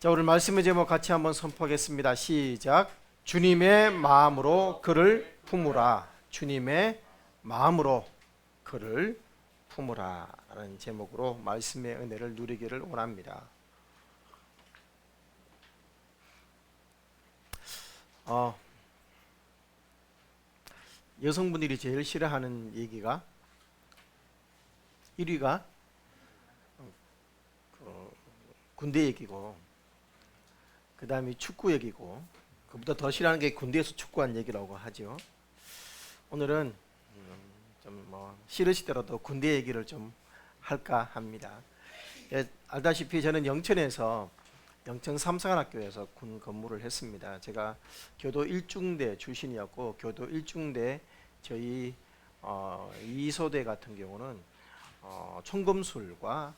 자, 오늘 말씀의 제목 같이 한번 선포하겠습니다. 시작. 주님의 마음으로 그를 품으라. 주님의 마음으로 그를 품으라 라는 제목으로 말씀의 은혜를 누리기를 원합니다. 여성분들이 제일 싫어하는 얘기가 1위가 군대 얘기고, 그 다음에 축구 얘기고, 그보다 더 싫어하는 게 군대에서 축구한 얘기라고 하죠. 오늘은 좀 싫으시더라도 군대 얘기를 좀 할까 합니다. 알다시피 저는 영천에서 영천 삼성학교에서 군 근무를 했습니다. 제가 교도 1중대 출신이었고, 교도 1중대 저희 2소대 같은 경우는 총검술과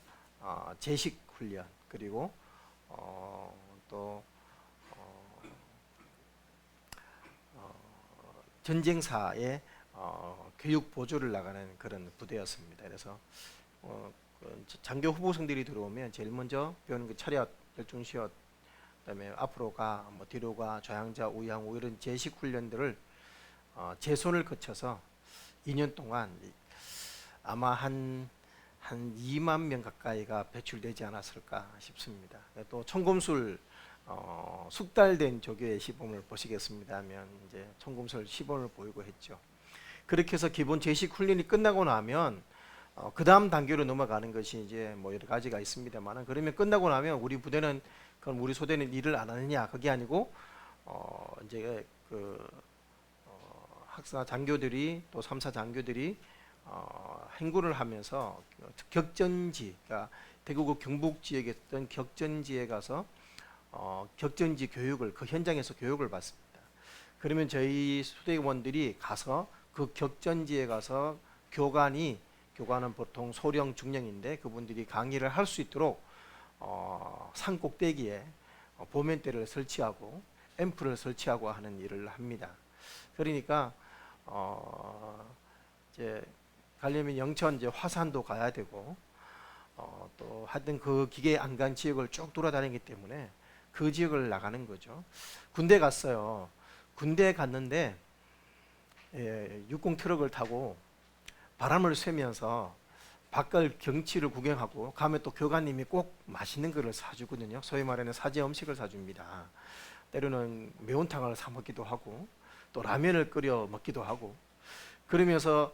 제식 훈련, 그리고 또 전쟁사의 교육 보조를 나가는 그런 부대였습니다. 그래서 장교 후보생들이 들어오면 제일 먼저 배우는 그 차렷, 열중시옷, 그다음에 앞으로 가, 뭐 뒤로 가, 좌양자, 우양우 이런 제식 훈련들을 제 손을 거쳐서 2년 동안 아마 한 2만 명 가까이가 배출되지 않았을까 싶습니다. 또 총검술 숙달된 조교의 시범을 보시겠습니다 하면 이제 총검술 시범을 보이고 했죠. 그렇게 해서 기본 제식 훈련이 끝나고 나면 그 다음 단계로 넘어가는 것이 이제 뭐 여러 가지가 있습니다만은, 그러면 끝나고 나면 우리 부대는, 그럼 우리 소대는 일을 안 하느냐, 그게 아니고 이제 학사 장교들이, 또 3사 장교들이 행군을 하면서 격전지, 그러니까 대구국 경북 지역에 있던 격전지에 가서 격전지 교육을, 그 현장에서 교육을 받습니다. 그러면 저희 수대원들이 가서 그 격전지에 가서 교관은 보통 소령 중령인데 그분들이 강의를 할 수 있도록 산 꼭대기에 보면대를 설치하고 앰프를 설치하고 하는 일을 합니다. 그러니까 이제 가려면 영천 이제 화산도 가야 되고, 또 하여튼 그 기계 안간 지역을 쭉 돌아다니기 때문에 그 지역을 나가는 거죠. 군대 갔어요. 군대 갔는데 육공 트럭을 타고 바람을 쐬면서 밖을 경치를 구경하고 가면 또 교관님이 꼭 맛있는 거를 사주거든요. 소위 말하는 사제 음식을 사줍니다. 때로는 매운탕을 사 먹기도 하고, 또 라면을 끓여 먹기도 하고, 그러면서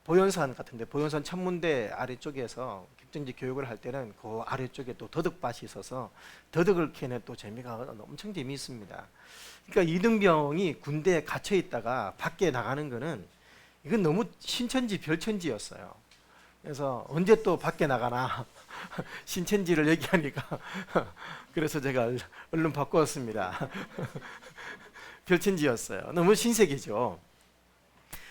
보현산 같은데, 보현산 천문대 아래쪽에서 격전지 교육을 할 때는 그 아래쪽에 또 더덕밭이 있어서 더덕을 캐는 또 재미가 엄청 재미있습니다. 그러니까 이등병이 군대에 갇혀 있다가 밖에 나가는 거는 이건 너무 신천지 별천지였어요. 그래서 언제 또 밖에 나가나 신천지를 얘기하니까 그래서 제가 얼른 바꾸었습니다. 별천지였어요. 너무 신세계죠.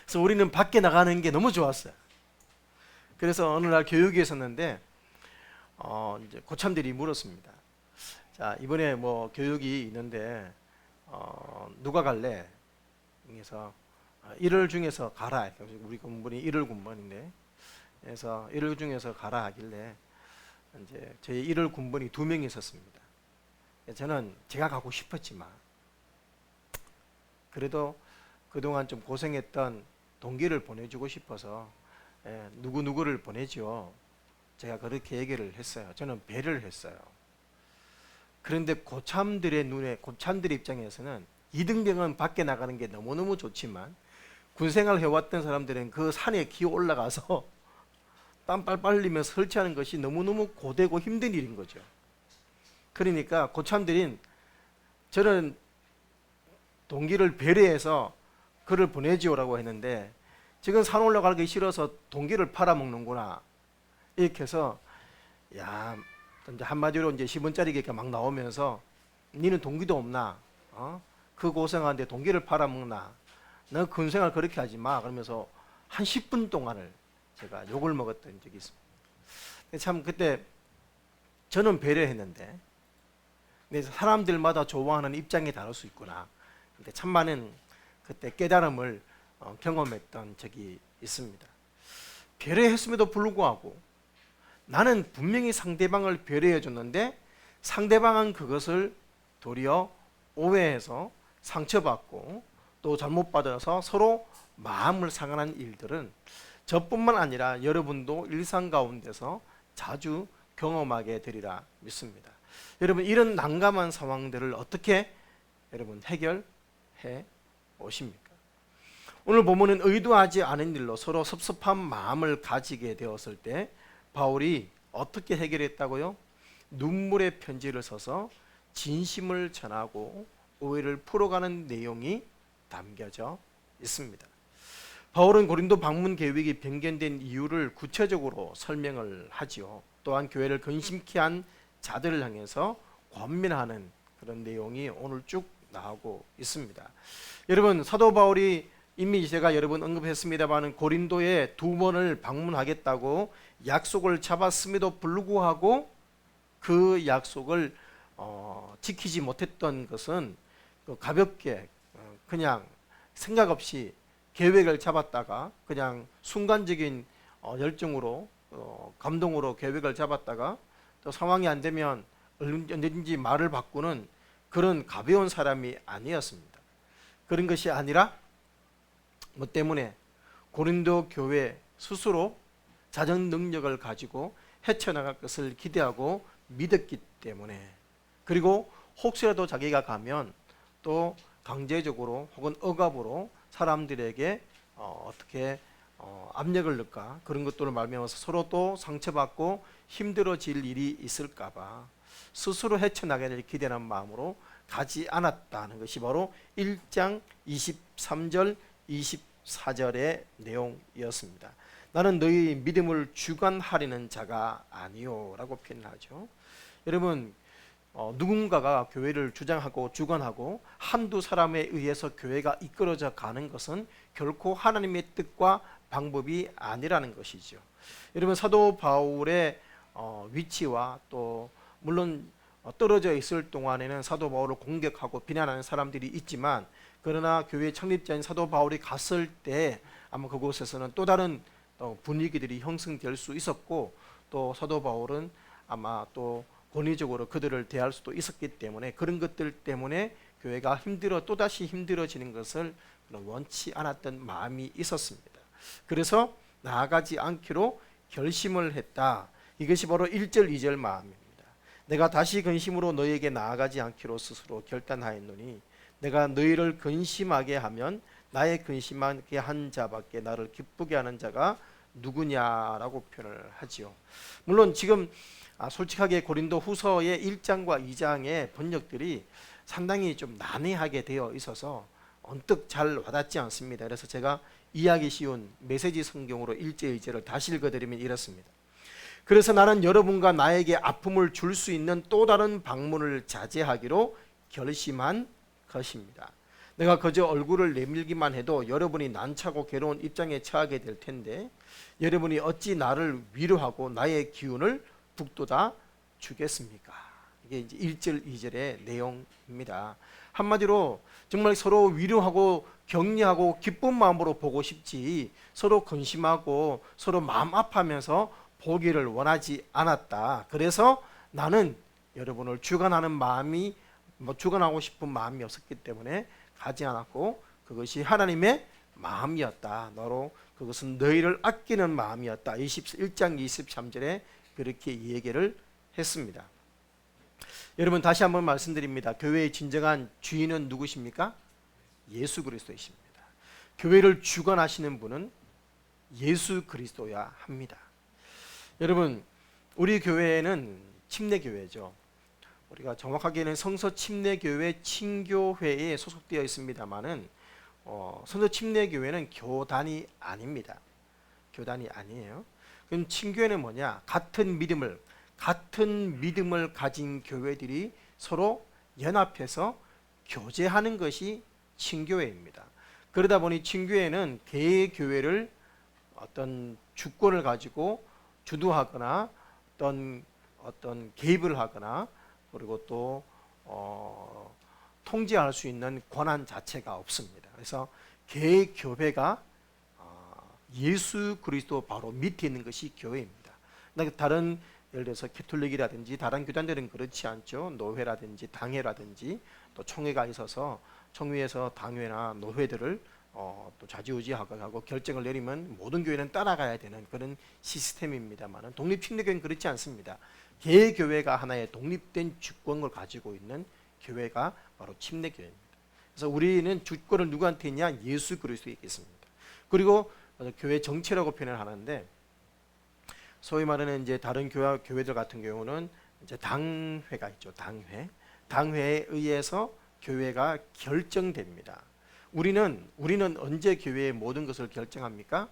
그래서 우리는 밖에 나가는 게 너무 좋았어요. 그래서 어느 날 교육이 있었는데 이제 고참들이 물었습니다. 자, 이번에 뭐 교육이 있는데 누가 갈래? 그래서 1월 중에서 가라. 우리 군번이 1월 군번인데, 그래서 1월 중에서 가라 하길래 이제 저희 1월 군번이 2명이 있었습니다. 저는 제가 가고 싶었지만 그래도 그동안 좀 고생했던 동기를 보내주고 싶어서 누구누구를 보내죠. 제가 그렇게 얘기를 했어요. 저는 배려를 했어요. 그런데 고참들의 눈에, 고참들의 입장에서는 이등병은 밖에 나가는 게 너무너무 좋지만 군생활 해왔던 사람들은 그 산에 기어 올라가서 땀 빨빨 흘리면서 설치하는 것이 너무너무 고되고 힘든 일인 거죠. 그러니까 고참들인 저는 동기를 배려해서 그를 보내지오라고 했는데, 지금 산 올라가기 싫어서 동기를 팔아먹는구나 이렇게 해서, 야, 이제 한마디로 이제 10원짜리 이렇게 막 나오면서 니는 동기도 없나? 그 고생하는데 동기를 팔아먹나? 너 군생활 그렇게 하지 마. 그러면서 한 10분 동안을 제가 욕을 먹었던 적이 있습니다. 참 그때 저는 배려했는데, 근데 사람들마다 좋아하는 입장이 다를 수 있구나. 근데 참 많은 그때 깨달음을 경험했던 적이 있습니다. 배려했음에도 불구하고 나는 분명히 상대방을 배려해 줬는데 상대방은 그것을 도리어 오해해서 상처받고 또 잘못 받아서 서로 마음을 상하는 일들은 저뿐만 아니라 여러분도 일상 가운데서 자주 경험하게 되리라 믿습니다. 여러분, 이런 난감한 상황들을 어떻게 여러분 해결해 오십니까? 오늘 보면은 의도하지 않은 일로 서로 섭섭한 마음을 가지게 되었을 때 바울이 어떻게 해결했다고요? 눈물의 편지를 써서 진심을 전하고 오해를 풀어가는 내용이 담겨져 있습니다. 바울은 고린도 방문 계획이 변경된 이유를 구체적으로 설명을 하지요. 또한 교회를 근심케 한 자들을 향해서 권면하는 그런 내용이 오늘 쭉 나오고 있습니다. 여러분, 사도 바울이 이미 제가 여러 번 언급했습니다만 고린도에 2번을 방문하겠다고 약속을 잡았음에도 불구하고 그 약속을 지키지 못했던 것은 가볍게 그냥 생각 없이 계획을 잡았다가 그냥 순간적인 열정으로 감동으로 계획을 잡았다가 또 상황이 안 되면 언제든지 말을 바꾸는 그런 가벼운 사람이 아니었습니다. 그런 것이 아니라 뭐 때문에 고린도 교회 스스로 자정 능력을 가지고 헤쳐나갈 것을 기대하고 믿었기 때문에, 그리고 혹시라도 자기가 가면 또 강제적으로 혹은 억압으로 사람들에게 어떻게 압력을 넣을까, 그런 것들을 말미암아서 서로 또 상처받고 힘들어질 일이 있을까봐 스스로 헤쳐나가기를 기대하는 마음으로 가지 않았다는 것이 바로 1장 23절 24절의 내용이었습니다. 나는 너희 믿음을 주관하려는 자가 아니요 라고 표현하죠. 여러분, 누군가가 교회를 주장하고 주관하고 한두 사람에 의해서 교회가 이끌어져 가는 것은 결코 하나님의 뜻과 방법이 아니라는 것이죠. 여러분, 사도 바울의 위치와 또 물론 떨어져 있을 동안에는 사도 바울을 공격하고 비난하는 사람들이 있지만, 그러나 교회 창립자인 사도 바울이 갔을 때 아마 그곳에서는 또 다른 분위기들이 형성될 수 있었고, 또 사도 바울은 아마 또 권위적으로 그들을 대할 수도 있었기 때문에 그런 것들 때문에 교회가 또다시 힘들어지는 것을 원치 않았던 마음이 있었습니다. 그래서 나아가지 않기로 결심을 했다. 이것이 바로 1절 2절 마음입니다. 내가 다시 근심으로 너희에게 나아가지 않기로 스스로 결단하였노니 내가 너희를 근심하게 하면 나의 근심하게 한 자밖에 나를 기쁘게 하는 자가 누구냐라고 표현을 하지요. 물론 지금 솔직하게 고린도 후서의 1장과 2장의 번역들이 상당히 좀 난해하게 되어 있어서 언뜻 잘 와닿지 않습니다. 그래서 제가 이해하기 쉬운 메시지 성경으로 1절 2절을 다시 읽어드리면 이렇습니다. 그래서 나는 여러분과 나에게 아픔을 줄 수 있는 또 다른 방문을 자제하기로 결심한 것입니다. 내가 그저 얼굴을 내밀기만 해도 여러분이 난처하고 괴로운 입장에 처하게 될 텐데 여러분이 어찌 나를 위로하고 나의 기운을 북돋아 주겠습니까? 이게 이제 1절 2절의 내용입니다. 한마디로 정말 서로 위로하고 격려하고 기쁜 마음으로 보고 싶지 서로 근심하고 서로 마음 아파하면서 보기를 원하지 않았다. 그래서 나는 여러분을 주관하는 마음이 주관하고 싶은 마음이 없었기 때문에 가지 않았고 그것이 하나님의 마음이었다. 너로 그것은 너희를 아끼는 마음이었다. 1장 23절에 그렇게 얘기를 했습니다. 여러분, 다시 한번 말씀드립니다. 교회의 진정한 주인은 누구십니까? 예수 그리스도이십니다. 교회를 주관하시는 분은 예수 그리스도야 합니다. 여러분, 우리 교회는 침례교회죠. 우리가 정확하게는 성서 침례교회 친교회에 소속되어 있습니다만은 성서 침례교회는 교단이 아닙니다. 교단이 아니에요. 그럼 친교회는 뭐냐? 같은 믿음을 가진 교회들이 서로 연합해서 교제하는 것이 친교회입니다. 그러다 보니 친교회는 대교회를 어떤 주권을 가지고 주도하거나 어떤 개입을 하거나 그리고 또 통제할 수 있는 권한 자체가 없습니다. 그래서 개교회가 예수 그리스도 바로 밑에 있는 것이 교회입니다. 다른 예를 들어서 캐톨릭이라든지 다른 교단들은 그렇지 않죠. 노회라든지 당회라든지 또 총회가 있어서 총회에서 당회나 노회들을 또 좌지우지하고 결정을 내리면 모든 교회는 따라가야 되는 그런 시스템입니다만 독립침례교회는 그렇지 않습니다. 개교회가 하나의 독립된 주권을 가지고 있는 교회가 바로 침례교회입니다. 그래서 우리는 주권을 누구한테 있냐? 예수 그리스도에 있습니다. 그리고 교회 정체라고 표현을 하는데 소위 말하는 이제 다른 교회들 같은 경우는 이제 당회가 있죠. 당회에 의해서 교회가 결정됩니다. 우리는 언제 교회의 모든 것을 결정합니까?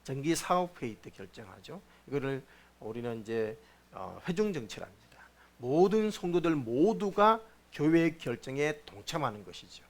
정기 사업회의 때 결정하죠. 이거를 우리는 이제 회중 정치랍니다. 모든 성도들 모두가 교회의 결정에 동참하는 것이죠.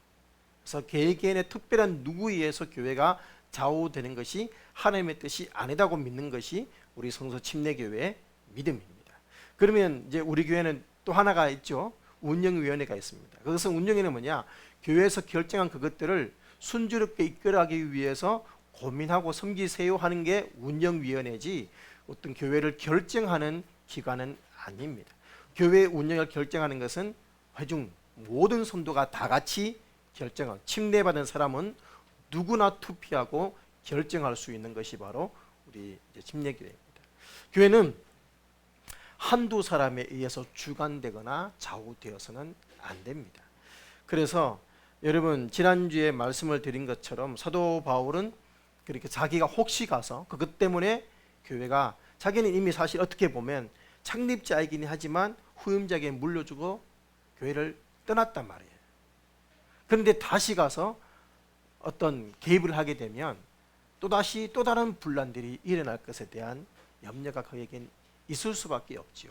그래서 개개인의 특별한 누구에 의해서 교회가 좌우되는 것이 하나님의 뜻이 아니다고 믿는 것이 우리 성서 침례교회의 믿음입니다. 그러면 이제 우리 교회는 또 하나가 있죠. 운영위원회가 있습니다. 그것은 운영위원회는 뭐냐? 교회에서 결정한 그것들을 순조롭게 이끌어가기 위해서 고민하고 섬기세요 하는 게 운영위원회지 어떤 교회를 결정하는 기관은 아닙니다. 교회 운영을 결정하는 것은 회중 모든 성도가 다 같이 결정한 침례받은 사람은 누구나 투표하고 결정할 수 있는 것이 바로 우리 침례교회입니다. 교회는 한두 사람에 의해서 주관되거나 좌우되어서는 안 됩니다. 그래서 여러분 지난주에 말씀을 드린 것처럼 사도 바울은 그렇게 자기가 혹시 가서 그것 때문에 교회가 자기는 이미 사실 어떻게 보면 창립자이긴 하지만 후임자에게 물려주고 교회를 떠났단 말이에요. 그런데 다시 가서 어떤 개입을 하게 되면 또다시 또 다른 분란들이 일어날 것에 대한 염려가 그에겐 있을 수밖에 없지요.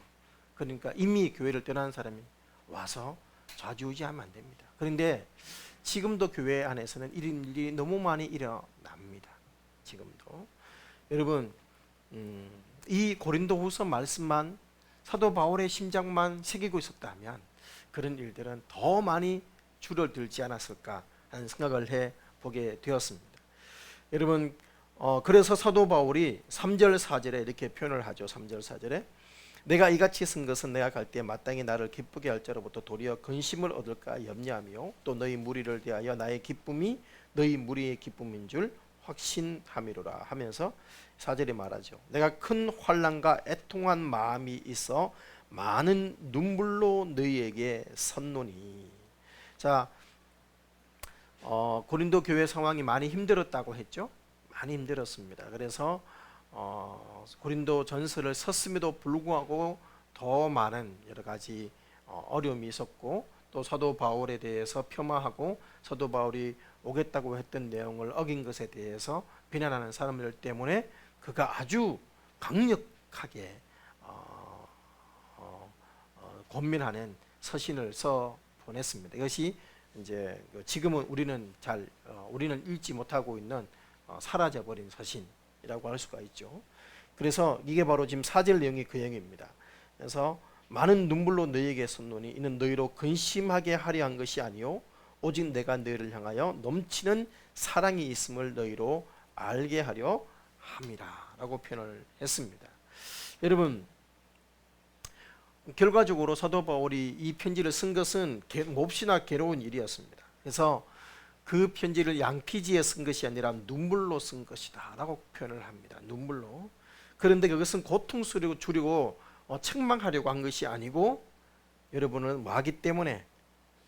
그러니까 이미 교회를 떠난 사람이 와서 좌지우지하면 안 됩니다. 그런데 지금도 교회 안에서는 이런 일이 너무 많이 일어납니다. 지금도 여러분 이 고린도후서 말씀만 사도 바울의 심장만 새기고 있었다면 그런 일들은 더 많이 줄어들지 않았을까 하는 생각을 해보게 되었습니다. 여러분 그래서 사도 바울이 3절 4절에 이렇게 표현을 하죠. 3절 4절에 내가 이같이 쓴 것은 내가 갈 때 마땅히 나를 기쁘게 할 자로부터 도리어 근심을 얻을까 염려하며 또 너희 무리를 대하여 나의 기쁨이 너희 무리의 기쁨인 줄 확신함이로라 하면서 4절에 말하죠. 내가 큰 환난과 애통한 마음이 있어 많은 눈물로 너희에게 섰노니. 자, 고린도 교회 상황이 많이 힘들었다고 했죠. 많이 힘들었습니다. 그래서 고린도 전서를 썼음에도 불구하고 더 많은 여러 가지 어려움이 있었고 또 사도 바울에 대해서 폄하하고 사도 바울이 오겠다고 했던 내용을 어긴 것에 대해서 비난하는 사람들 때문에 그가 아주 강력하게 권면하는 서신을 써 보냈습니다. 이것이 이제 지금은 우리는 읽지 못하고 있는 사라져버린 서신이라고 할 수가 있죠. 그래서 이게 바로 지금 4절 내용이 그 내용입니다. 그래서 많은 눈물로 너희에게 섰노니 이는 너희로 근심하게 하려 한 것이 아니요 오직 내가 너희를 향하여 넘치는 사랑이 있음을 너희로 알게 하려 함이라 라고 표현을 했습니다. 여러분 결과적으로 사도 바울이 이 편지를 쓴 것은 몹시나 괴로운 일이었습니다. 그래서 그 편지를 양피지에 쓴 것이 아니라 눈물로 쓴 것이다 라고 표현을 합니다. 눈물로. 그런데 그것은 고통스러워 줄이고 책망하려고 한 것이 아니고 여러분은 뭐하기 때문에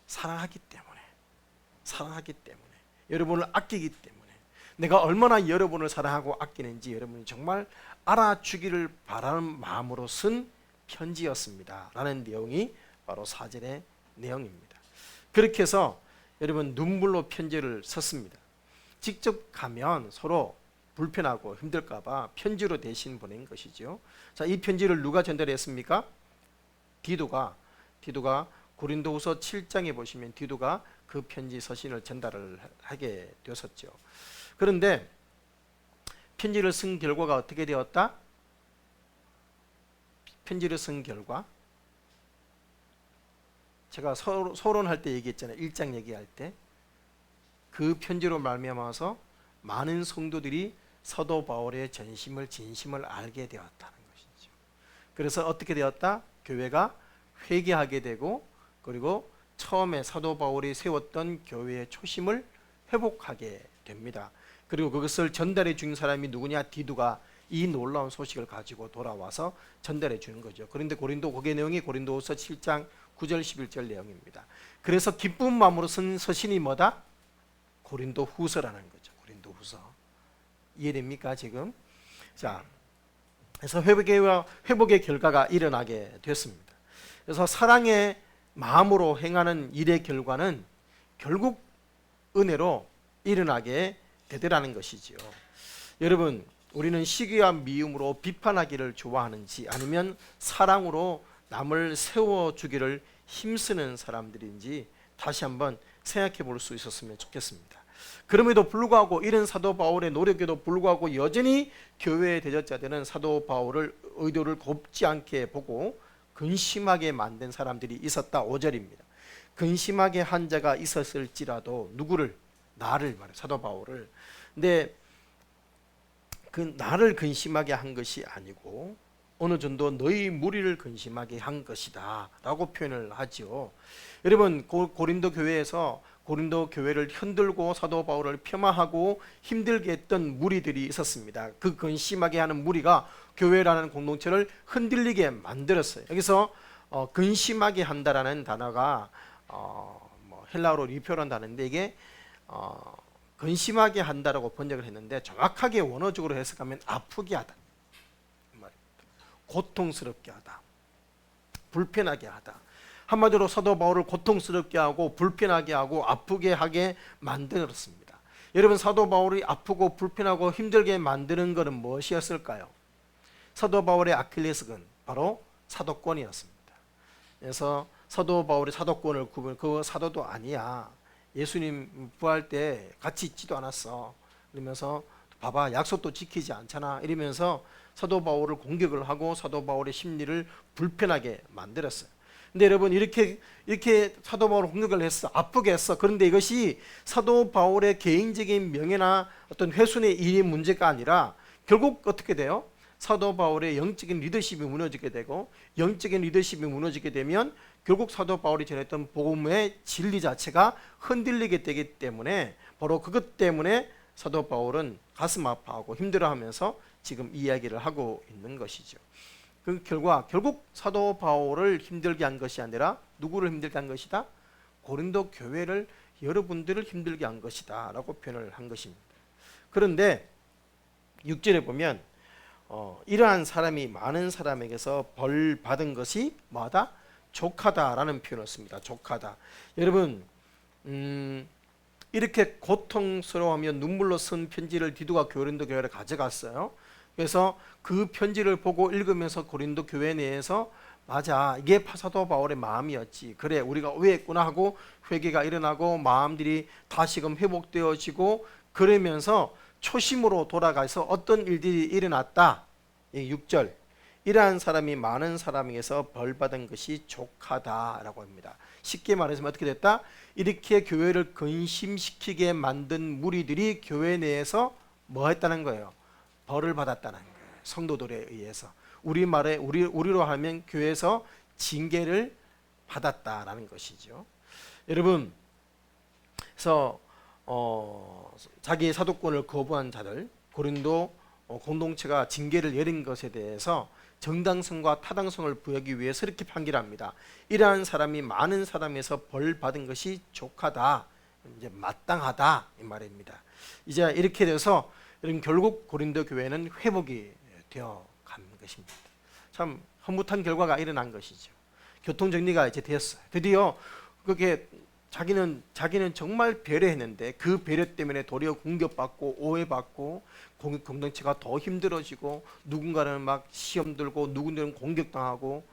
사랑하기 때문에 여러분을 아끼기 때문에 내가 얼마나 여러분을 사랑하고 아끼는지 여러분이 정말 알아주기를 바라는 마음으로 쓴 편지였습니다 라는 내용이 바로 4절의 내용입니다. 그렇게 해서 여러분 눈물로 편지를 썼습니다. 직접 가면 서로 불편하고 힘들까봐 편지로 대신 보낸 것이죠. 자, 이 편지를 누가 전달했습니까? 디도가 고린도후서 7장에 보시면 디도가 그 편지 서신을 전달을 하게 되었었죠. 그런데 편지를 쓴 결과가 어떻게 되었다? 편지를 쓴 결과 제가 서론할 때 얘기했잖아요. 1장 얘기할 때 그 편지로 말미암아서 많은 성도들이 사도 바울의 진심을 알게 되었다는 것이죠. 그래서 어떻게 되었다? 교회가 회개하게 되고 그리고 처음에 사도 바울이 세웠던 교회의 초심을 회복하게 됩니다. 그리고 그것을 전달해 준 사람이 누구냐? 디두가 이 놀라운 소식을 가지고 돌아와서 전달해 주는 거죠. 그런데 그게 내용이 고린도후서 7장 9절 11절 내용입니다. 그래서 기쁜 마음으로 쓴 서신이 뭐다? 고린도후서라는 거죠. 고린도후서. 이해됩니까 지금? 자, 그래서 회복의 결과가 일어나게 됐습니다. 그래서 사랑의 마음으로 행하는 일의 결과는 결국 은혜로 일어나게 되더라는 것이지요. 여러분, 우리는 시기와 미움으로 비판하기를 좋아하는지 아니면 사랑으로 남을 세워주기를 힘쓰는 사람들인지 다시 한번 생각해 볼 수 있었으면 좋겠습니다. 그럼에도 불구하고 이런 사도 바울의 노력에도 불구하고 여전히 교회의 대적자들은 사도 바울을 의도를 곱지 않게 보고 근심하게 만든 사람들이 있었다. 5절입니다. 근심하게 한 자가 있었을지라도 누구를? 나를 말해, 사도 바울을. 근데 그 나를 근심하게 한 것이 아니고 어느 정도 너희 무리를 근심하게 한 것이다 라고 표현을 하죠. 여러분, 고린도 교회에서 고린도 교회를 흔들고 사도 바울을 폄하하고 힘들게 했던 무리들이 있었습니다. 그 근심하게 하는 무리가 교회라는 공동체를 흔들리게 만들었어요. 여기서 근심하게 한다라는 단어가 헬라어로 리표란 단어인데 이게 근심하게 한다라고 번역을 했는데 정확하게 원어적으로 해석하면 아프게 하다, 고통스럽게 하다, 불편하게 하다. 한마디로 사도 바울을 고통스럽게 하고 불편하게 하고 아프게 하게 만들었습니다. 여러분, 사도 바울이 아프고 불편하고 힘들게 만드는 것은 무엇이었을까요? 사도 바울의 아킬레스건, 바로 사도권이었습니다. 그래서 사도 바울이 사도권을 그 사도도 아니야. 예수님 부활 때 같이 있지도 않았어. 이러면서 봐봐, 약속도 지키지 않잖아. 이러면서 사도 바울을 공격을 하고 사도 바울의 심리를 불편하게 만들었어요. 근데 여러분, 이렇게 사도 바울을 공격을 했어. 아프게 했어. 그런데 이것이 사도 바울의 개인적인 명예나 어떤 훼손의 일이 문제가 아니라 결국 어떻게 돼요? 사도 바울의 영적인 리더십이 무너지게 되고, 영적인 리더십이 무너지게 되면 결국 사도 바울이 전했던 복음의 진리 자체가 흔들리게 되기 때문에, 바로 그것 때문에 사도 바울은 가슴 아파하고 힘들어하면서 지금 이야기를 하고 있는 것이죠. 그 결과 결국 사도 바울을 힘들게 한 것이 아니라 누구를 힘들게 한 것이다? 고린도 교회를, 여러분들을 힘들게 한 것이다 라고 표현을 한 것입니다. 그런데 6절에 보면 이러한 사람이 많은 사람에게서 벌 받은 것이 뭐다? 족하다라는 표현을 씁니다. 족하다. 여러분, 이렇게 고통스러워하며 눈물로 쓴 편지를 디도가 고린도 교회를 가져갔어요. 그래서 그 편지를 보고 읽으면서 고린도 교회 내에서 맞아, 이게 사도 바울의 마음이었지, 그래 우리가 오해했구나 하고 회개가 일어나고 마음들이 다시금 회복되어지고 그러면서 초심으로 돌아가서 어떤 일들이 일어났다. 6절, 이러한 사람이 많은 사람에게서 벌받은 것이 족하다라고 합니다. 쉽게 말해서 어떻게 됐다? 이렇게 교회를 근심시키게 만든 무리들이 교회 내에서 뭐 했다는 거예요? 벌을 받았다는 거예요. 성도들에 의해서. 우리로 하면 교회에서 징계를 받았다라는 것이죠. 여러분, 그래서 자기의 사도권을 거부한 자들, 고린도 공동체가 징계를 내린 것에 대해서 정당성과 타당성을 부여하기 위해서 이렇게 판결합니다. 이러한 사람이 많은 사람에서 벌 받은 것이 족하다, 이제 마땅하다 이 말입니다. 이제 이렇게 돼서 결국 고린도 교회는 회복이 되어 간 것입니다. 참 허무한 결과가 일어난 것이죠. 교통 정리가 이제 되었어요. 드디어 그게 자기는 정말 배려했는데 그 배려 때문에 도리어 공격받고 오해받고 공동체가 더 힘들어지고, 누군가는 막 시험 들고 누군가는 공격당하고,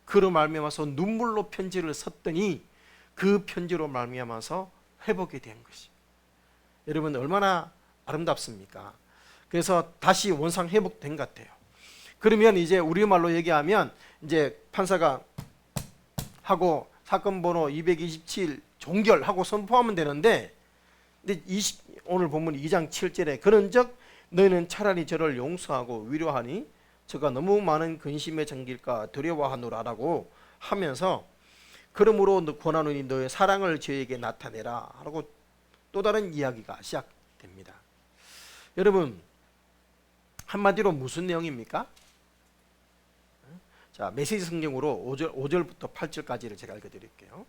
그로 말미암아서 눈물로 편지를 썼더니 그 편지로 말미암아서 회복이 된 것이, 여러분 얼마나 아름답습니까? 그래서 다시 원상 회복된 것 같아요. 그러면 이제 우리말로 얘기하면 이제 판사가 하고 사건 번호 227 종결하고 선포하면 되는데, 근데 오늘 본문 2장 7절에 그런즉 너희는 차라리 저를 용서하고 위로하니 저가 너무 많은 근심에 잠길까 두려워하노라라고 하면서 그러므로 권하노니 너의 사랑을 저에게 나타내라 하고 또 다른 이야기가 시작됩니다. 여러분, 한마디로 무슨 내용입니까? 자, 메시지 성경으로 5절부터 8절까지를 제가 읽어드릴게요.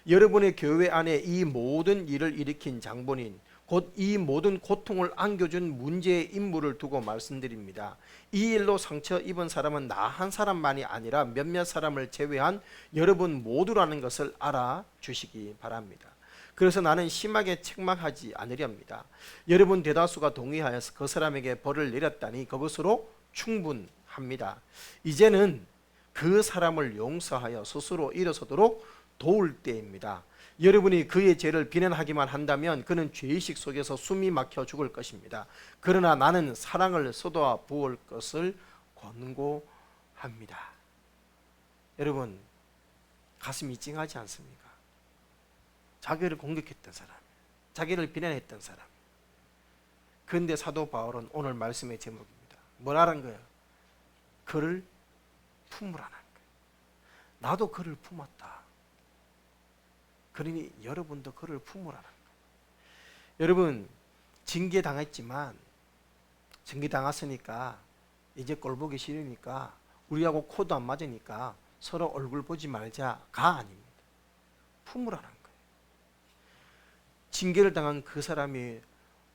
여러분의 교회 안에 이 모든 일을 일으킨 장본인, 곧 이 모든 고통을 안겨준 문제의 인물을 두고 말씀드립니다. 이 일로 상처 입은 사람은 나 한 사람만이 아니라 몇몇 사람을 제외한 여러분 모두라는 것을 알아주시기 바랍니다. 그래서 나는 심하게 책망하지 않으렵니다. 여러분 대다수가 동의하여서 그 사람에게 벌을 내렸다니 그것으로 충분합니다. 이제는 그 사람을 용서하여 스스로 일어서도록 도울 때입니다. 여러분이 그의 죄를 비난하기만 한다면 그는 죄의식 속에서 숨이 막혀 죽을 것입니다. 그러나 나는 사랑을 쏟아 부을 것을 권고합니다. 여러분, 가슴이 찡하지 않습니까? 자기를 공격했던 사람, 자기를 비난했던 사람. 그런데 사도 바울은 오늘 말씀의 제목입니다. 뭐라는 거예요? 그를 품으라는 거예요. 나도 그를 품었다. 그러니 여러분도 그를 품으라는 거예요. 여러분, 징계당했지만 징계당했으니까 이제 꼴 보기 싫으니까 우리하고 코도 안 맞으니까 서로 얼굴 보지 말자가 아닙니다. 품으라는 거예요. 징계를 당한 그 사람이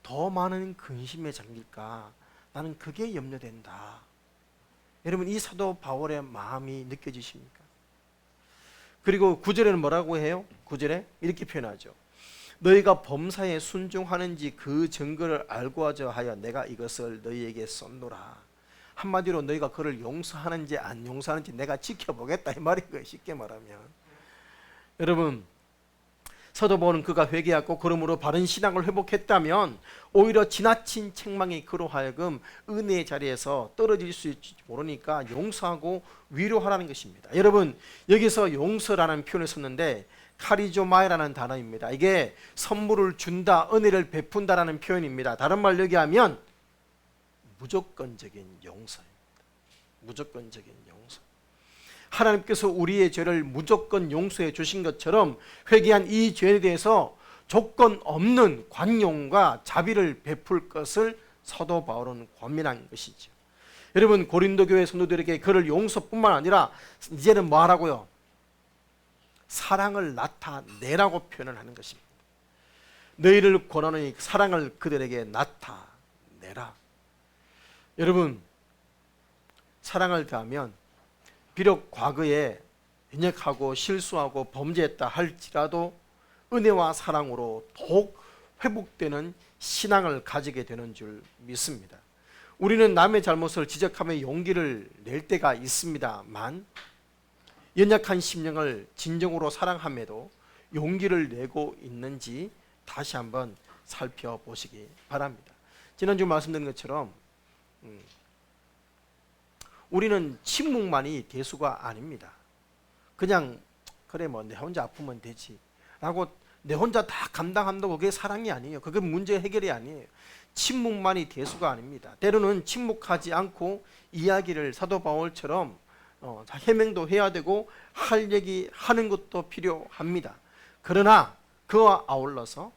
더 많은 근심에 잠길까? 나는 그게 염려된다. 여러분, 이 사도 바울의 마음이 느껴지십니까? 그리고 9절에는 뭐라고 해요? 9절에 이렇게 표현하죠. 너희가 범사에 순종하는지 그 증거를 알고자 하여 내가 이것을 너희에게 썼노라. 한마디로 너희가 그를 용서하는지 안 용서하는지 내가 지켜보겠다 이 말인 거예요. 쉽게 말하면. 여러분, 사도 바울은 그가 회개하고 그러므로 바른 신앙을 회복했다면 오히려 지나친 책망이 그로 하여금 은혜의 자리에서 떨어질 수 있을지 모르니까 용서하고 위로하라는 것입니다. 여러분, 여기서 용서라는 표현을 썼는데 카리조마이라는 단어입니다. 이게 선물을 준다, 은혜를 베푼다라는 표현입니다. 다른 말로 얘기하면 무조건적인 용서입니다. 무조건적인 용서. 하나님께서 우리의 죄를 무조건 용서해 주신 것처럼 회개한 이 죄에 대해서 조건 없는 관용과 자비를 베풀 것을 사도 바울은 권면한 것이죠. 여러분, 고린도 교회 성도들에게 그를 용서뿐만 아니라 이제는 뭐 하라고요? 사랑을 나타내라고 표현을 하는 것입니다. 너희를 권하노니 사랑을 그들에게 나타내라. 여러분, 사랑을 다하면 비록 과거에 연약하고 실수하고 범죄했다 할지라도 은혜와 사랑으로 더욱 회복되는 신앙을 가지게 되는 줄 믿습니다. 우리는 남의 잘못을 지적하며 용기를 낼 때가 있습니다만 연약한 심령을 진정으로 사랑함에도 용기를 내고 있는지 다시 한번 살펴보시기 바랍니다. 지난주 말씀드린 것처럼 우리는 침묵만이 대수가 아닙니다. 그냥 그래 뭐 내 혼자 아프면 되지 라고 내 혼자 다 감당한다고 그게 사랑이 아니에요. 그게 문제 해결이 아니에요. 침묵만이 대수가 아닙니다. 때로는 침묵하지 않고 이야기를 사도 바울처럼 해명도 해야 되고 할 얘기 하는 것도 필요합니다. 그러나 그와 아울러서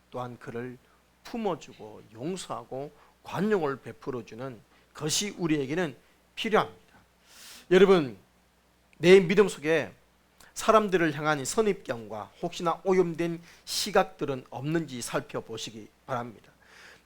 또한 그를 품어주고 용서하고 관용을 베풀어주는 것이 우리에게는 필요합니다. 여러분, 내 믿음 속에 사람들을 향한 선입견과 혹시나 오염된 시각들은 없는지 살펴보시기 바랍니다.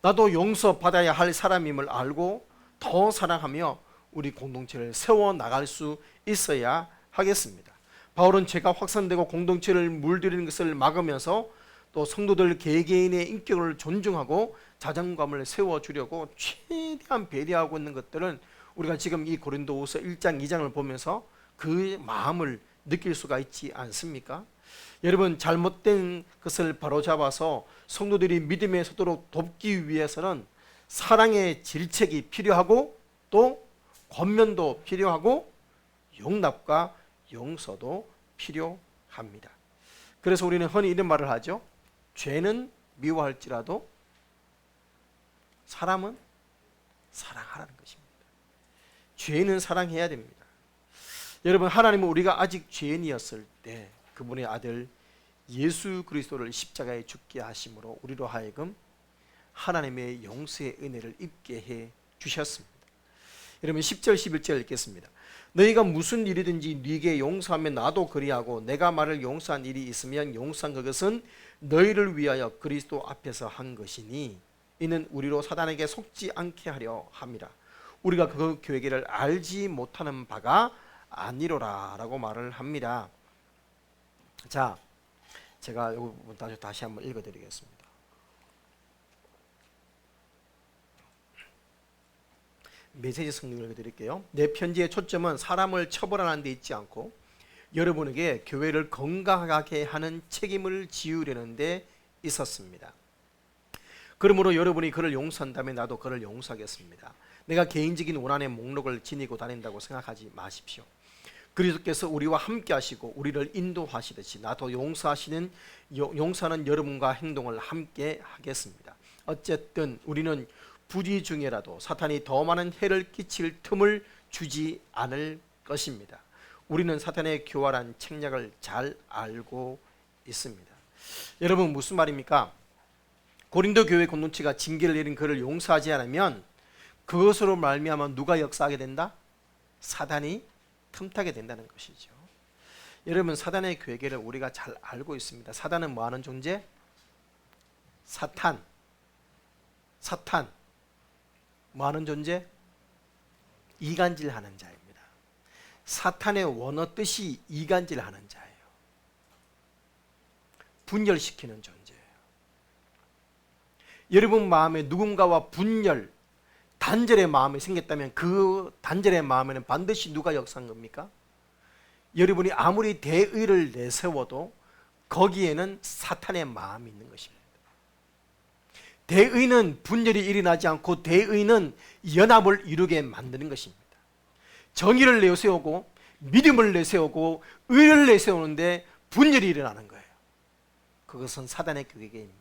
나도 용서받아야 할 사람임을 알고 더 사랑하며 우리 공동체를 세워나갈 수 있어야 하겠습니다. 바울은 죄가 확산되고 공동체를 물들이는 것을 막으면서 또 성도들 개개인의 인격을 존중하고 자존감을 세워주려고 최대한 배려하고 있는 것들은 우리가 지금 이 고린도후서 1장 2장을 보면서 그 마음을 느낄 수가 있지 않습니까? 여러분, 잘못된 것을 바로잡아서 성도들이 믿음에 서도록 돕기 위해서는 사랑의 질책이 필요하고 또 권면도 필요하고 용납과 용서도 필요합니다. 그래서 우리는 흔히 이런 말을 하죠. 죄는 미워할지라도 사람은 사랑하라는 것입니다. 죄인은 사랑해야 됩니다. 여러분, 하나님은 우리가 아직 죄인이었을 때 그분의 아들 예수 그리스도를 십자가에 죽게 하심으로 우리로 하여금 하나님의 용서의 은혜를 입게 해 주셨습니다. 여러분, 10절 11절 읽겠습니다. 너희가 무슨 일이든지 네게 용서하면 나도 그리하고 내가 말을 용서한 일이 있으면 용서한 그것은 너희를 위하여 그리스도 앞에서 한 것이니 이는 우리로 사단에게 속지 않게 하려 함이라. 우리가 그 계획을 알지 못하는 바가 아니로라 라고 말을 합니다. 자, 제가 이 부분 다시 한번 읽어드리겠습니다. 메시지 성경 읽어드릴게요. 내 편지의 초점은 사람을 처벌하는 데 있지 않고 여러분에게 교회를 건강하게 하는 책임을 지우려는 데 있었습니다. 그러므로 여러분이 그를 용서한다면 나도 그를 용서하겠습니다. 내가 개인적인 원한의 목록을 지니고 다닌다고 생각하지 마십시오. 그리스도께서 우리와 함께 하시고 우리를 인도하시듯이 나도 용서하는 여러분과 행동을 함께 하겠습니다. 어쨌든 우리는 부디 중에라도 사탄이 더 많은 해를 끼칠 틈을 주지 않을 것입니다. 우리는 사탄의 교활한 책략을 잘 알고 있습니다. 여러분, 무슨 말입니까? 고린도 교회 공동체가 징계를 내린 그를 용서하지 않으면 그것으로 말미암아 누가 역사하게 된다? 사단이 틈타게 된다는 것이죠. 여러분, 사단의 괴계를 우리가 잘 알고 있습니다. 사단은 뭐하는 존재? 사탄 뭐하는 존재? 이간질하는 자입니다. 사탄의 원어 뜻이 이간질하는 자예요. 분열시키는 존재예요. 여러분 마음에 누군가와 분열, 단절의 마음이 생겼다면 그 단절의 마음에는 반드시 누가 역사한 겁니까? 여러분이 아무리 대의를 내세워도 거기에는 사탄의 마음이 있는 것입니다. 대의는 분열이 일어나지 않고 대의는 연합을 이루게 만드는 것입니다. 정의를 내세우고 믿음을 내세우고 의를 내세우는데 분열이 일어나는 거예요. 그것은 사단의 계획입니다.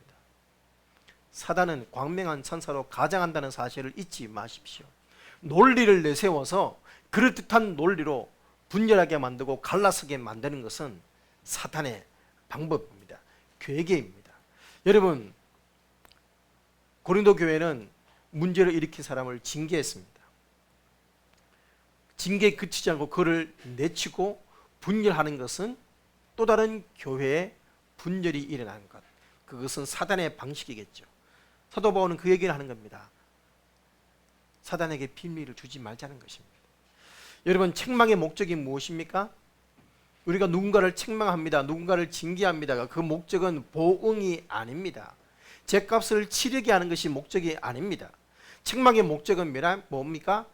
사단은 광명한 천사로 가장한다는 사실을 잊지 마십시오. 논리를 내세워서 그럴듯한 논리로 분열하게 만들고 갈라서게 만드는 것은 사탄의 방법입니다. 괴계입니다. 여러분, 고린도 교회는 문제를 일으킨 사람을 징계했습니다. 징계에 그치지 않고 그를 내치고 분열하는 것은 또 다른 교회의 분열이 일어나는 것, 그것은 사단의 방식이겠죠. 사도 바울은 그 얘기를 하는 겁니다. 사단에게 비밀을 주지 말자는 것입니다. 여러분, 책망의 목적이 무엇입니까? 우리가 누군가를 책망합니다. 누군가를 징계합니다. 그 목적은 보응이 아닙니다. 죗값을 치르게 하는 것이 목적이 아닙니다. 책망의 목적은 뭡니까?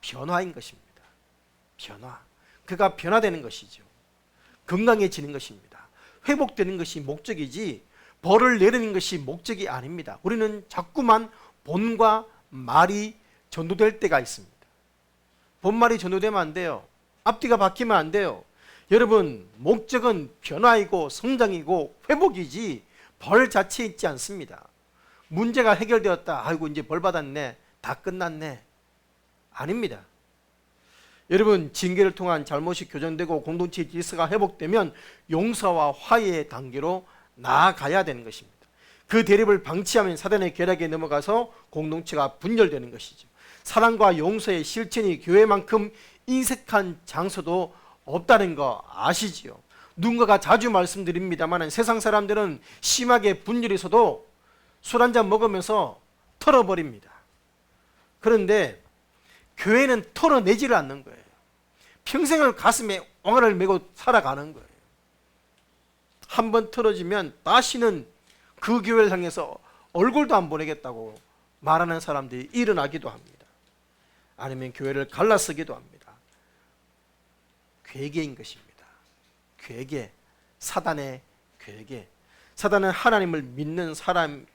변화인 것입니다. 변화. 그가 변화되는 것이죠. 건강해지는 것입니다. 회복되는 것이 목적이지 벌을 내리는 것이 목적이 아닙니다. 우리는 자꾸만 본과 말이 전도될 때가 있습니다. 본말이 전도되면 안 돼요. 앞뒤가 바뀌면 안 돼요. 여러분, 목적은 변화이고 성장이고 회복이지 벌 자체에 있지 않습니다. 문제가 해결되었다. 아이고 이제 벌 받았네. 다 끝났네. 아닙니다. 여러분, 징계를 통한 잘못이 교정되고 공동체의 질서가 회복되면 용서와 화해의 단계로 나아가야 되는 것입니다. 그 대립을 방치하면 사단의 계략에 넘어가서 공동체가 분열되는 것이죠. 사랑과 용서의 실천이 교회만큼 인색한 장소도 없다는 거 아시지요? 누군가가 자주 말씀드립니다만 세상 사람들은 심하게 분열이 있어도 술 한잔 먹으면서 털어버립니다. 그런데 교회는 털어내지를 않는 거예요. 평생을 가슴에 옹알을 메고 살아가는 거예요. 한번 틀어지면 다시는 그 교회를 향해서 얼굴도 안 보내겠다고 말하는 사람들이 일어나기도 합니다. 아니면 교회를 갈라서기도 합니다. 괴계인 것입니다. 괴계, 사단의 괴계. 사단은 하나님을 믿는 사람,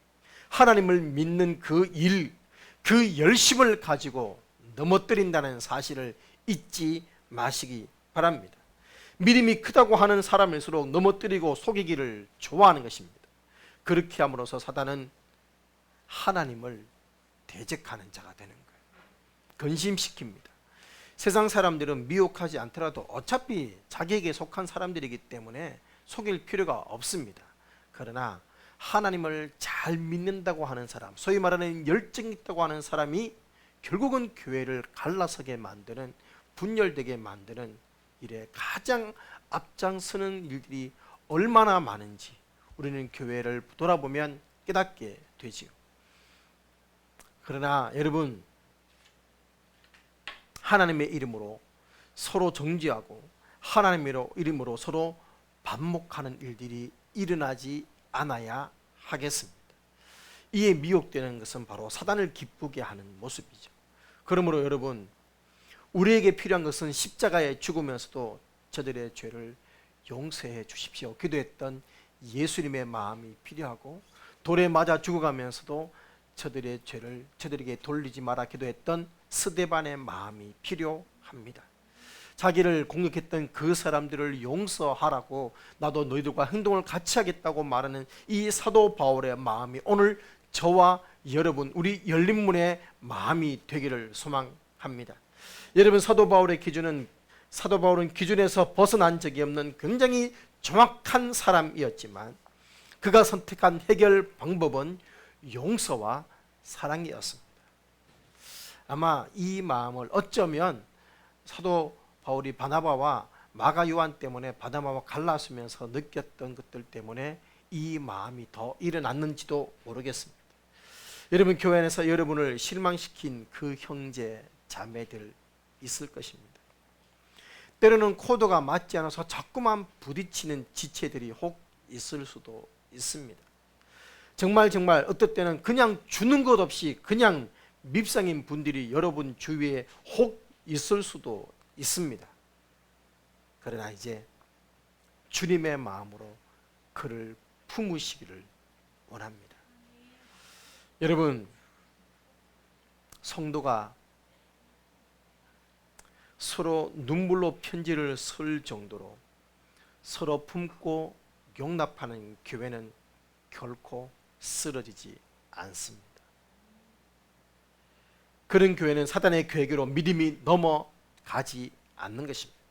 하나님을 믿는 그 일, 그 열심을 가지고 넘어뜨린다는 사실을 잊지 마시기 바랍니다. 믿음이 크다고 하는 사람일수록 넘어뜨리고 속이기를 좋아하는 것입니다. 그렇게 함으로써 사단은 하나님을 대적하는 자가 되는 거예요. 근심시킵니다. 세상 사람들은 미혹하지 않더라도 어차피 자기에게 속한 사람들이기 때문에 속일 필요가 없습니다. 그러나 하나님을 잘 믿는다고 하는 사람, 소위 말하는 열정이 있다고 하는 사람이 결국은 교회를 갈라서게 만드는, 분열되게 만드는 일에 가장 앞장서는 일들이 얼마나 많은지 우리는 교회를 돌아보면 깨닫게 되지요. 그러나 여러분, 하나님의 이름으로 서로 정죄하고 하나님의 이름으로 서로 반목하는 일들이 일어나지 않아야 하겠습니다. 이에 미혹되는 것은 바로 사단을 기쁘게 하는 모습이죠. 그러므로 여러분, 우리에게 필요한 것은 십자가에 죽으면서도 저들의 죄를 용서해 주십시오 기도했던 예수님의 마음이 필요하고, 돌에 맞아 죽어가면서도 저들의 죄를 저들에게 돌리지 마라 기도했던 스데반의 마음이 필요합니다. 자기를 공격했던 그 사람들을 용서하라고 나도 너희들과 행동을 같이 하겠다고 말하는 이 사도 바울의 마음이 오늘 저와 여러분, 우리 열린문의 마음이 되기를 소망합니다. 여러분, 사도 바울은 기준에서 벗어난 적이 없는 굉장히 정확한 사람이었지만 그가 선택한 해결 방법은 용서와 사랑이었습니다. 아마 이 마음을 어쩌면 사도 바울이 바나바와 마가 요한 때문에 바나바와 갈라서면서 느꼈던 것들 때문에 이 마음이 더 일어났는지도 모르겠습니다. 여러분, 교회 안에서 여러분을 실망시킨 그 형제 자매들 있을 것입니다. 때로는 코드가 맞지 않아서 자꾸만 부딪히는 지체들이 혹 있을 수도 있습니다. 정말 어떨 때는 그냥 주는 것 없이 그냥 밉상인 분들이 여러분 주위에 혹 있을 수도 있습니다. 그러나 이제 주님의 마음으로 그를 품으시기를 원합니다. 여러분, 성도가 서로 눈물로 편지를 쓸 정도로 서로 품고 용납하는 교회는 결코 쓰러지지 않습니다. 그런 교회는 사단의 괴계로 믿음이 넘어가지 않는 것입니다.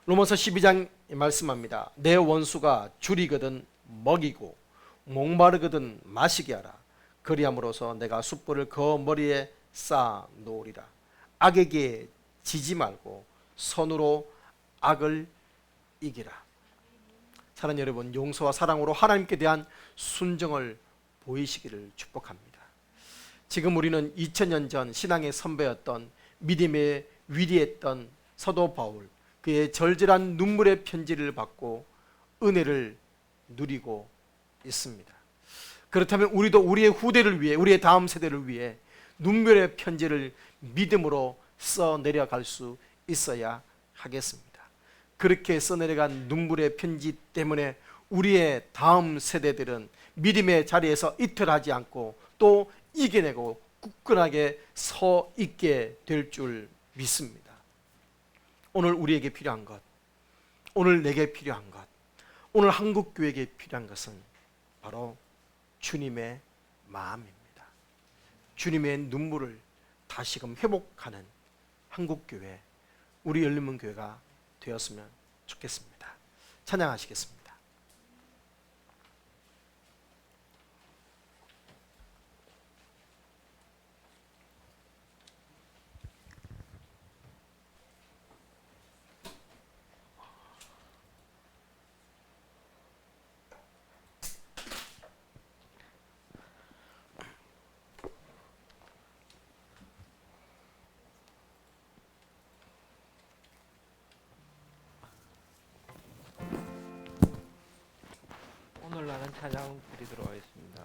로마서 12장 말씀합니다. 내 원수가 줄이거든 먹이고 목마르거든 마시게 하라. 그리함으로써 내가 숯불을 그 머리에 쌓아 놓으리라. 악에게 지지 말고 선으로 악을 이기라. 사랑하는 여러분, 용서와 사랑으로 하나님께 대한 순종을 보이시기를 축복합니다. 지금 우리는 2000년 전 신앙의 선배였던 믿음의 위대했던 사도 바울, 그의 절절한 눈물의 편지를 받고 은혜를 누리고 있습니다. 그렇다면 우리도 우리의 후대를 위해, 우리의 다음 세대를 위해 눈물의 편지를 믿음으로 써내려갈 수 있어야 하겠습니다. 그렇게 써내려간 눈물의 편지 때문에 우리의 다음 세대들은 믿음의 자리에서 이틀하지 않고 또 이겨내고 굳건하게 서 있게 될 줄 믿습니다. 오늘 우리에게 필요한 것, 오늘 내게 필요한 것, 오늘 한국교회에게 필요한 것은 바로 주님의 마음입니다. 주님의 눈물을 다시금 회복하는 한국교회, 우리 열린문교회가 되었으면 좋겠습니다. 찬양하시겠습니다. 오늘날은 찬양 드리도록 하겠습니다.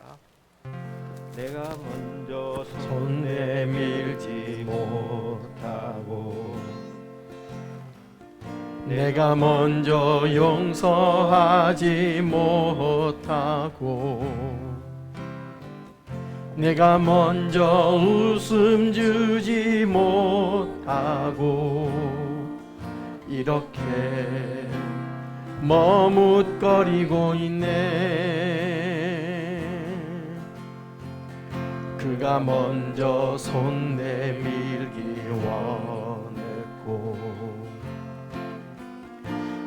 내가 먼저 손 내밀지 못하고 내가 먼저 용서하지 못하고 내가 먼저 웃음 주지 못하고 이렇게 머뭇거리고 있네. 그가 먼저 손 내밀기 원했고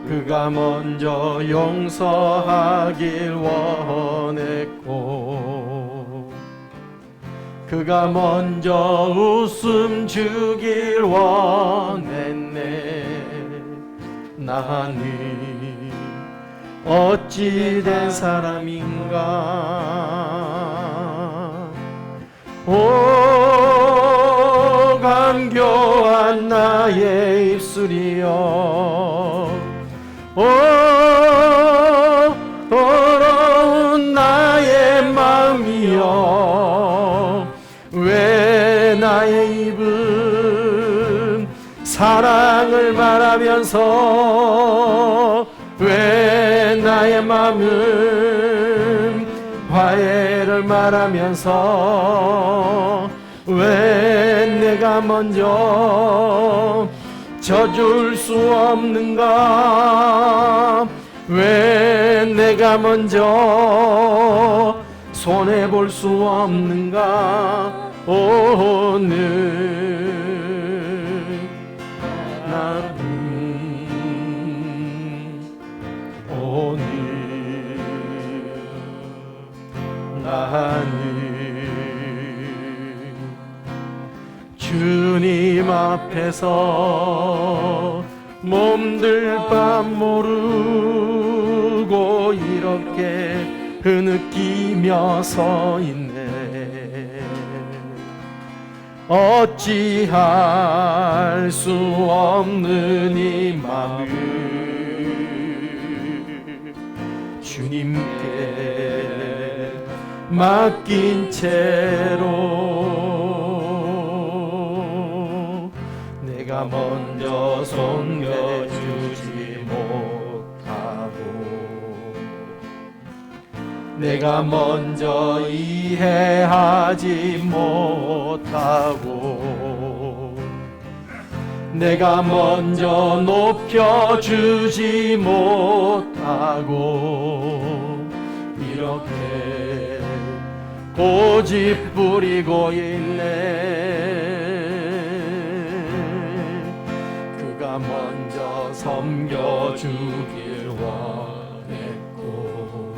그가 먼저 용서하길 원했고 그가 먼저 웃음 주길 원했네. 나는 어찌 된 사람인가. 오 간교한 나의 입술이여, 오 더러운 나의 마음이여, 왜 나의 입은 사랑을 말하면서 왜 나의 마음은 화해를 말하면서 왜 내가 먼저 져줄 수 없는가. 왜 내가 먼저 손해볼 수 없는가. 오늘 나는 주님 앞에서 몸둘 바 모르고 이렇게 흐느끼며 서 있네. 어찌할 수 없는 이 마음을 주님께 맡긴 채로 내가 먼저 섬겨주지 못하고 내가 먼저 이해하지 못하고 내가 먼저 높여주지 못하고 이렇게 고집 부리고 있네. 그가 먼저 섬겨주길 원했고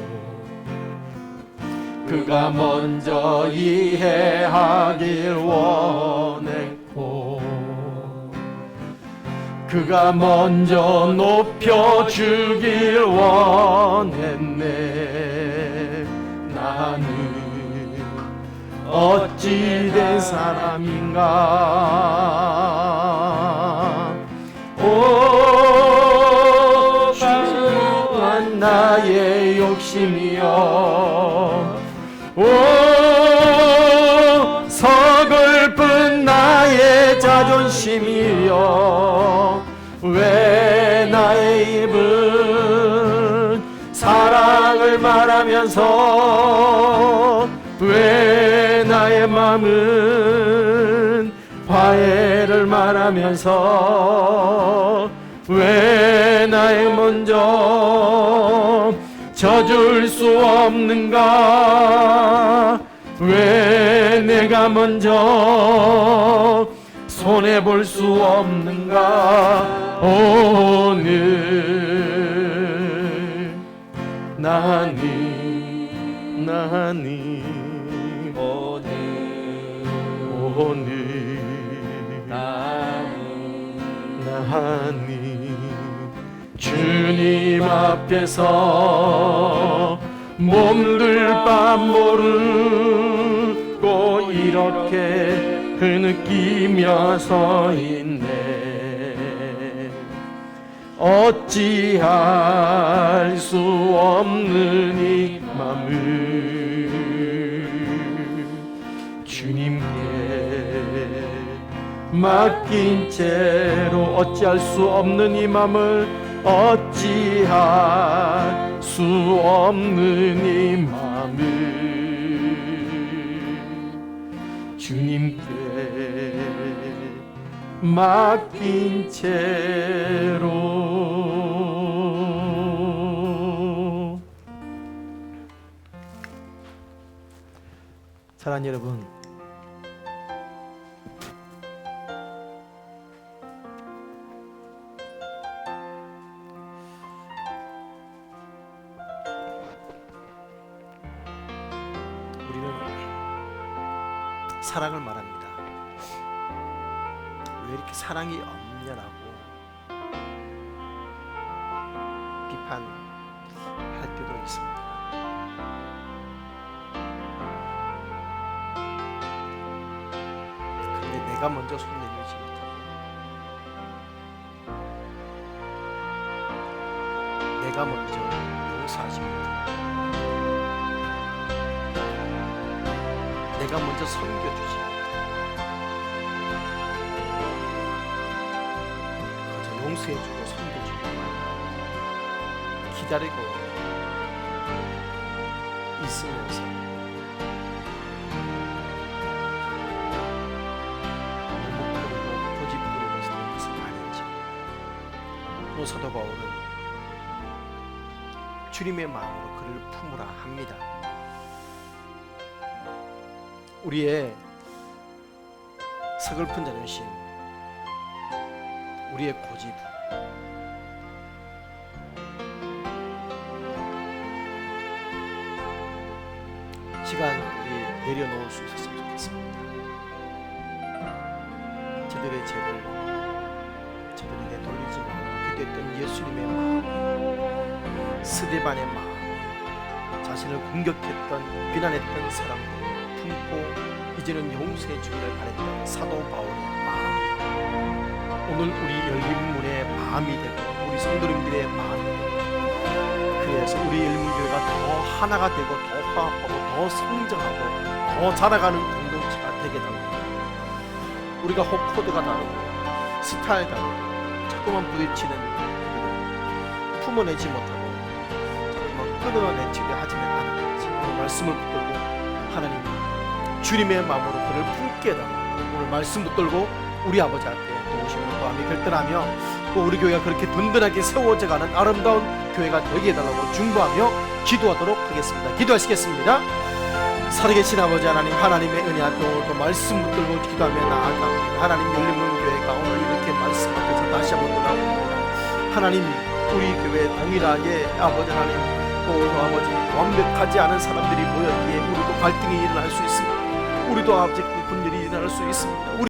그가 먼저 이해하길 원했고 그가 먼저 높여주길 원했네. 나는 어찌된 사람인가. 오 주한 나의 욕심이여, 오 서글픈 나의 자존심이여, 왜 나의 입은 사랑을 말하면서 왜 나의 마음은 화해를 말하면서 왜 나의 먼저 져줄 수 없는가. 왜 내가 먼저 손해볼 수 없는가. 오늘 나는 오늘 나는 주님 앞에서 몸둘 바 모르고 이렇게 흐느끼며 서 있네. 어찌할 수 없는 이 맘을 주님께 맡긴 채로 어찌할 수 없는 이 맘을 어찌할 수 없는 이 맘을 주님께 맡긴 채로. 사랑하는 여러분, 사랑을 말합니다. 왜 이렇게 사랑이 없냐라고 비판할 때도 있습니다. 그런데 내가 먼저 손 내밀지 못하고, 내가 먼저 용서하지 못하고, 내가 먼저 섬겨주지 못하고, 그저 용서해주고 섬겨주고만 기다리고 있으면서 묵묵거리고 고집부리고 사는 것은 아닌지. 또 사도 바울은 주님의 마음으로 그를 품으라 합니다. 우리의 서글픈 자존심, 우리의 고집, 시간 우리 내려놓을 수 있었으면 좋겠습니다. 저들의 죄를 저들에게 돌리지 말고 기도했던 예수님의 마음, 스데반의 마음, 자신을 공격했던 비난했던 사람들을 품고 이제는 용서해 주기를 바랬던 사도 바울의 마음, 오늘 우리 열린 문의 마음이 되고 우리 성도님들의 마음이 되고, 그래서 우리 열린교회가 더 하나가 되고 더 화합하고 더 성장하고 더 자라가는 공동체가 되게 달라고. 우리가 혹 코드가 다르고 스타일 다르고 자꾸만 부딪히는 그들을 품어내지 못하고 자꾸만 끊어내치려 하지는 않았는지 오늘 말씀을 붙들고 하나님 주님의 마음으로 그를 품게 해달라고 오늘 말씀 붙들고 우리 아버지 앞에 도우심을 구하며 결단하며 또 우리 교회가 그렇게 든든하게 세워져가는 아름다운 교회가 되게 해달라고 중보하며 기도하도록 하겠습니다. 기도하시겠습니다. 살아계신 아버지 하나님, 하나님의 은혜 또 말씀 붙들고 기도하며 나아갑니다. 하나님 열린문 교회가 오늘 이렇게 말씀 앞에서 다시 한번 돌아옵니다. 하나님 우리 교회 동일하게 아버지 하나님 또 아버지 완벽하지 않은 사람들이 모였기에 우리도 갈등이 일어날 수 있습니다. 우리도 아버지 분열이 일어날 수 있습니다.